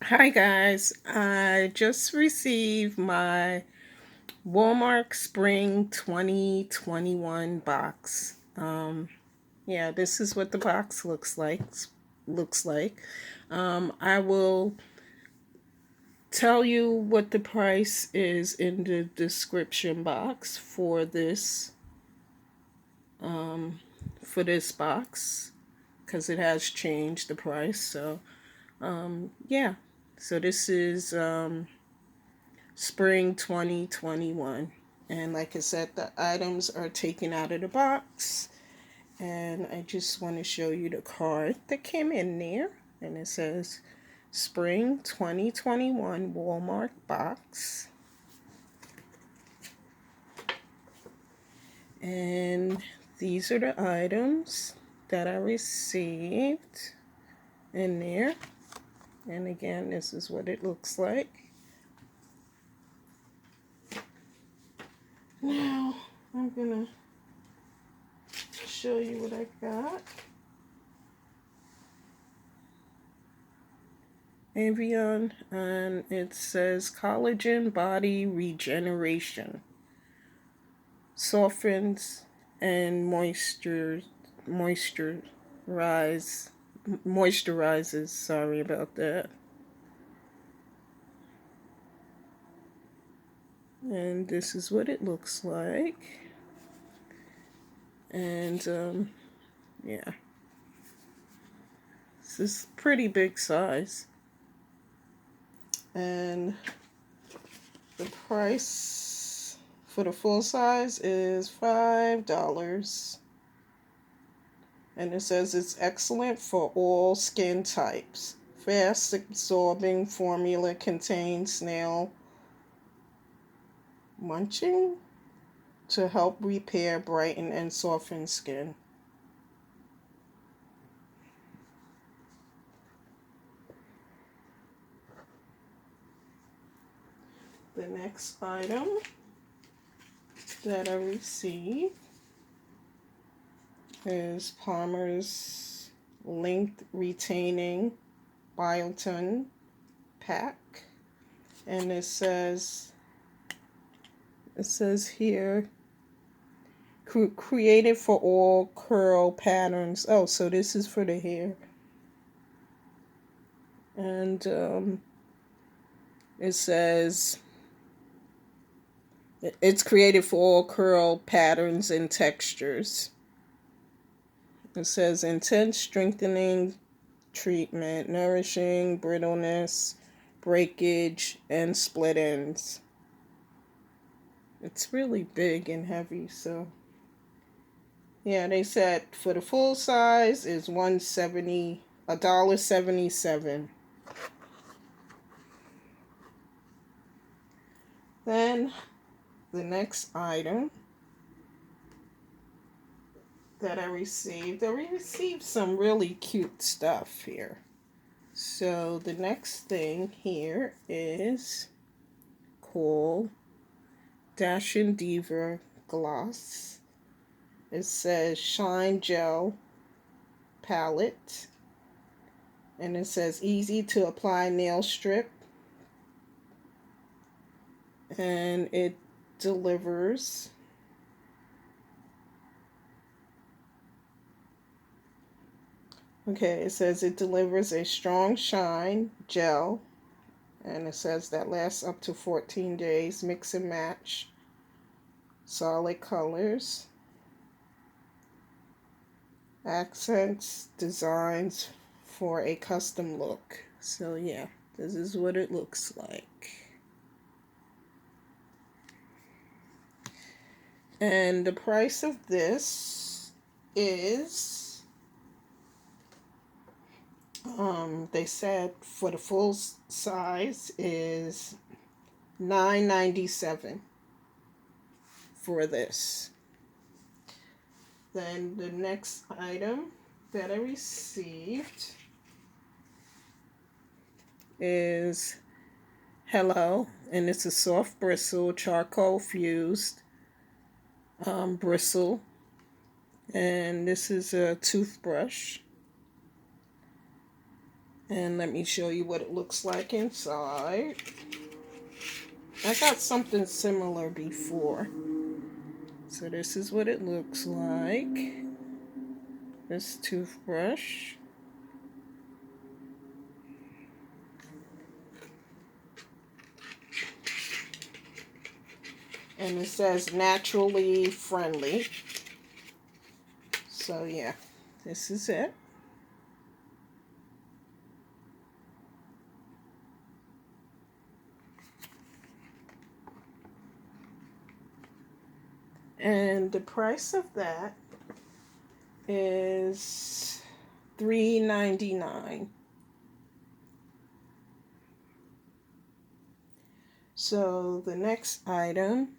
Hi guys, I just received my Walmart Spring 2021 box. Yeah, this is what the box looks like. I will tell you what the price is in the description box for this box because it has changed the price. So, yeah. So this is Spring 2021. And like I said, the items are taken out of the box. And I just want to show you the card that came in there. And it says Spring 2021 Walmart box. And these are the items that I received in there. And again, this is what it looks like. Now, I'm going to show you what I got. Avena, and it says Collagen Body Regeneration. Softens and moisturizes. Sorry about that. And this is what it looks like. And yeah, this is pretty big size. And the price for the full size is $5. And it says it's excellent for all skin types. Fast absorbing formula contains snail munching to help repair, brighten, and soften skin. The next item that I received is Palmer's Length Retaining Biotin pack. And it says here, created for all curl patterns. Oh, so this is for the hair. And it says it's created for all curl patterns and textures. It says intense strengthening treatment, nourishing brittleness, breakage, and split ends. It's really big and heavy, so yeah, they said for the full size is $1.77. Then the next item that I received some really cute stuff here. So the next thing here is called Dashin' Diva Gloss. It says Shine Gel Palette. And it says easy to apply nail strip. And it delivers it says it delivers a strong shine gel, and it says that lasts up to 14 days. Mix and match solid colors, accents, designs for a custom look. So yeah, this is what it looks like. And the price of this is they said for the full size is $9.97 for this. Then the next item that I received is Hello, and it's a soft bristle, charcoal fused bristle, and this is a toothbrush. And let me show you what it looks like inside. I got something similar before. So this is what it looks like. This toothbrush. And it says naturally friendly. So yeah, this is it. And the price of that is $3.99. So the next item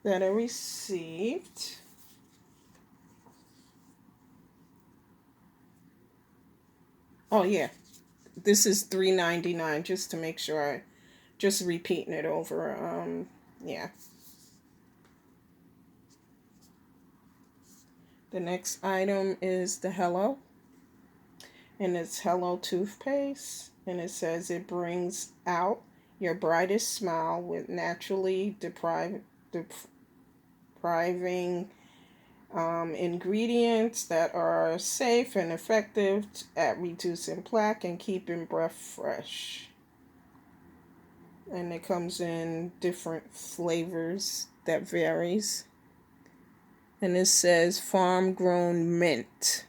that I received oh yeah, this is $3.99, just to make sure I just repeating it over. Yeah. The next item is the Hello, and it's Hello Toothpaste, and it says it brings out your brightest smile with naturally depriving ingredients that are safe and effective at reducing plaque and keeping breath fresh. And it comes in different flavors that varies. And it says farm grown mint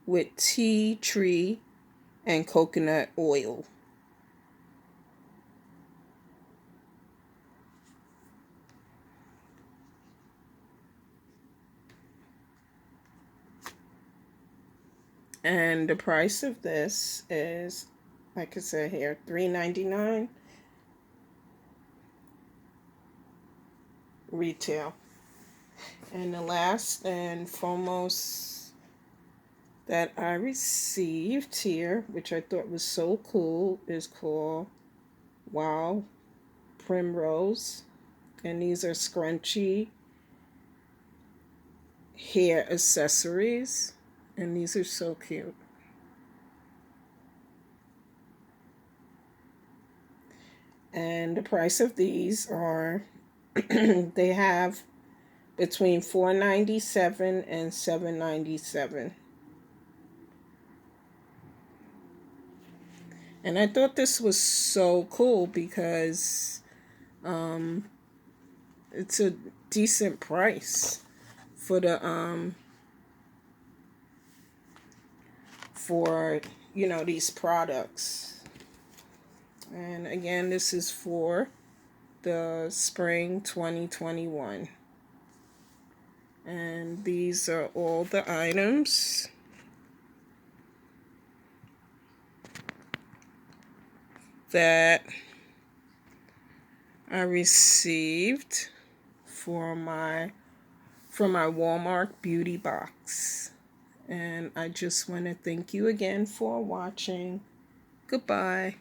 with tea tree and coconut oil. And the price of this is, like I said here, $3.99 retail. And the last and foremost that I received here, which I thought was so cool, is called Wow Primrose. And these are Scunci hair accessories. And these are so cute. And the price of these are, they have between $4.97 and $7.97. And I thought this was so cool because it's a decent price for the for these products. And again, this is for the spring 2021. And these are all the items that I received from my Walmart beauty box. And I just want to thank you again for watching. Goodbye.